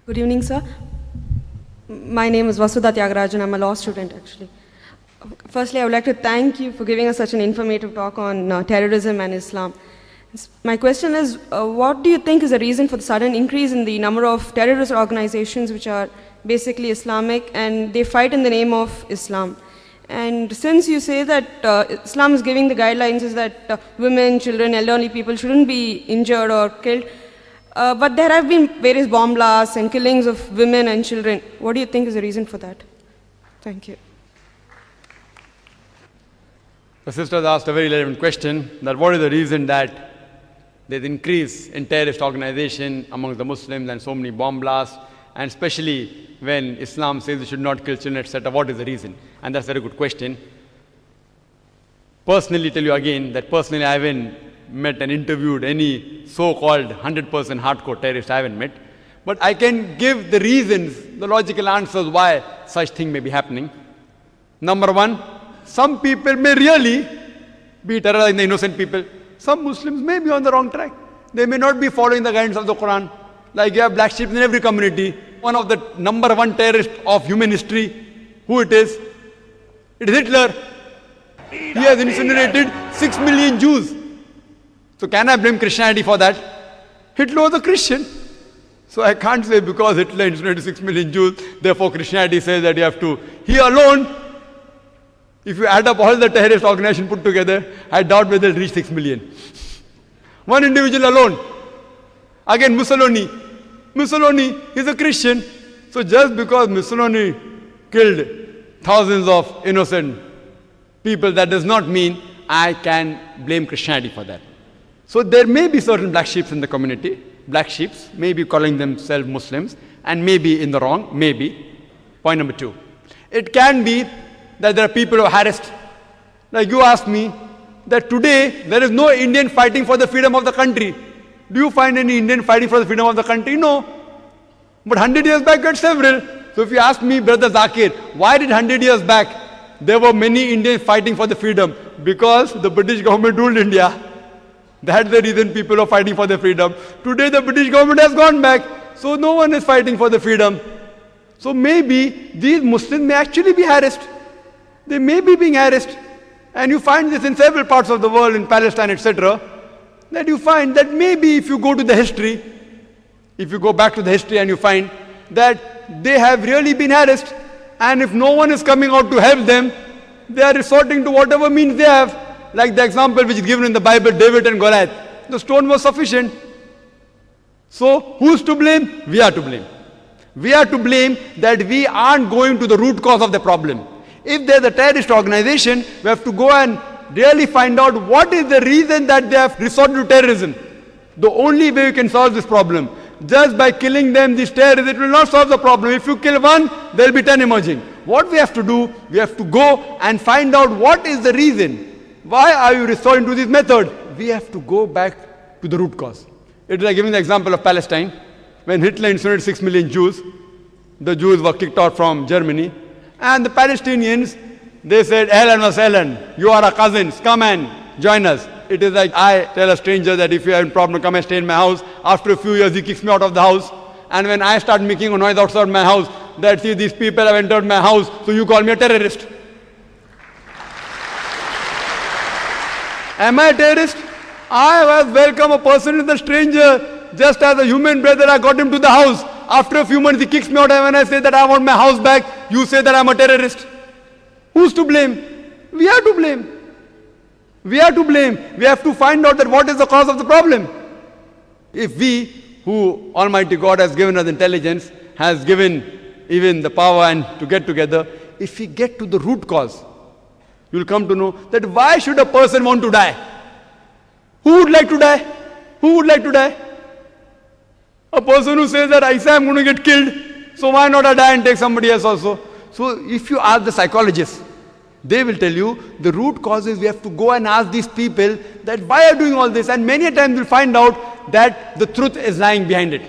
Good evening, sir. My name is Vasudha Tyagarajan. I'm a law student, actually. Firstly, I would like to thank you for giving us such an informative talk on terrorism and Islam. My question is, what do you think is the reason for the sudden increase in the number of terrorist organizations which are basically Islamic and they fight in the name of Islam? And since you say that Islam is giving the guidelines is that women, children, elderly people shouldn't be injured or killed, but there have been various bomb blasts and killings of women and children. What do you think is the reason for that? Thank you. The sister has asked a very relevant question, that what is the reason that there's increase in terrorist organization among the Muslims and so many bomb blasts, and especially when Islam says you should not kill children, etc. What is the reason? And that's a very good question. Personally, tell you again that personally I haven't met and interviewed any so-called 100% hardcore terrorist. I haven't met. But I can give the reasons, the logical answers why such thing may be happening. Number one, some people may really be terrorizing the innocent people. Some Muslims may be on the wrong track. They may not be following the guidance of the Quran. Like you have black sheep in every community. One of the number one terrorists of human history, who it is? It is Hitler. He has incinerated 6 million Jews. So can I blame Christianity for that? Hitler was a Christian. So I can't say because Hitler incinerated 6 million Jews, therefore Christianity says that you have to. He alone, if you add up all the terrorist organizations put together, I doubt whether they'll reach 6 million. One individual alone. Again, Mussolini. Mussolini is a Christian. So just because Mussolini killed thousands of innocent people, that does not mean I can blame Christianity for that. So there may be certain black sheep in the community. Black sheep may be calling themselves Muslims and may be in the wrong, maybe. Point number two. It can be that there are people who are harassed. Like you asked me that today there is no Indian fighting for the freedom of the country. Do you find any Indian fighting for the freedom of the country? No. But 100 years back, we had several. So if you ask me, Brother Zakir, why did 100 years back there were many Indians fighting for the freedom? Because the British government ruled India. That's the reason people are fighting for their freedom. Today the British government has gone back. So no one is fighting for the freedom. So maybe these Muslims may actually be harassed. They may be being harassed. And you find this in several parts of the world, in Palestine, etc. That you find that maybe if you go to the history, if you go back to the history and you find that they have really been harassed, and if no one is coming out to help them, they are resorting to whatever means they have. Like the example which is given in the Bible, David and Goliath. The stone was sufficient. So who's to blame? We are to blame. We are to blame that we aren't going to the root cause of the problem. If there's a terrorist organization, we have to go and really find out what is the reason that they have resorted to terrorism. The only way we can solve this problem. Just by killing them, these terrorists, it will not solve the problem. If you kill one, there will be 10 emerging. What we have to do, we have to go and find out what is the reason. Why are you resorting to this method? We have to go back to the root cause. It is like giving the example of Palestine. When Hitler incinerated 6 million Jews, the Jews were kicked out from Germany. And the Palestinians, they said, Ahlan wa sahlan, you are our cousins, come and join us. It is like I tell a stranger that if you have a problem, come and stay in my house. After a few years, he kicks me out of the house. And when I start making a noise outside my house, that see, these people have entered my house, so you call me a terrorist. Am I a terrorist? I have welcomed a person as a stranger, just as a human brother. I got him to the house. After a few months, he kicks me out, and when I say that I want my house back, you say that I'm a terrorist. Who's to blame? We are to blame. We are to blame. We have to find out that what is the cause of the problem. If we, who Almighty God has given us intelligence, has given even the power and to get together, if we get to the root cause, you will come to know that why should a person want to die? Who would like to die? Who would like to die? A person who says that I say I'm going to get killed, so why not I die and take somebody else also? So if you ask the psychologists, they will tell you the root cause is we have to go and ask these people that why are you doing all this, and many a times you'll find out that the truth is lying behind it.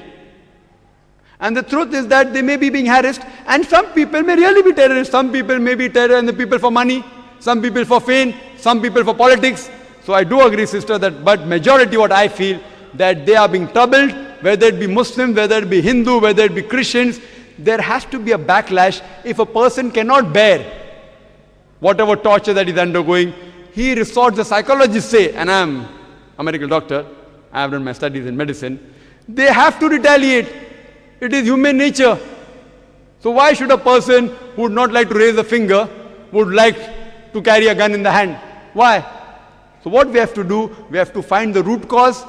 And the truth is that they may be being harassed, and some people may really be terrorists. Some people may be terrorists and the people for money, some people for fame, some people for politics. So I do agree, sister, that but majority what I feel that they are being troubled whether it be Muslims, whether it be Hindu, whether it be Christians, there has to be a backlash. If a person cannot bear whatever torture that is undergoing, he resorts, the psychologists say, and I'm a medical doctor, I have done my studies in medicine, they have to retaliate. It is human nature. So why should a person who would not like to raise a finger, would like to carry a gun in the hand? Why? So what we have to do, we have to find the root cause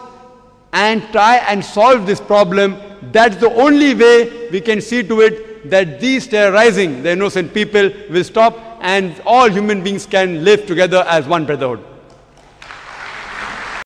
and try and solve this problem. That's the only way we can see to it that these terrorizing the innocent people will stop and all human beings can live together as one brotherhood.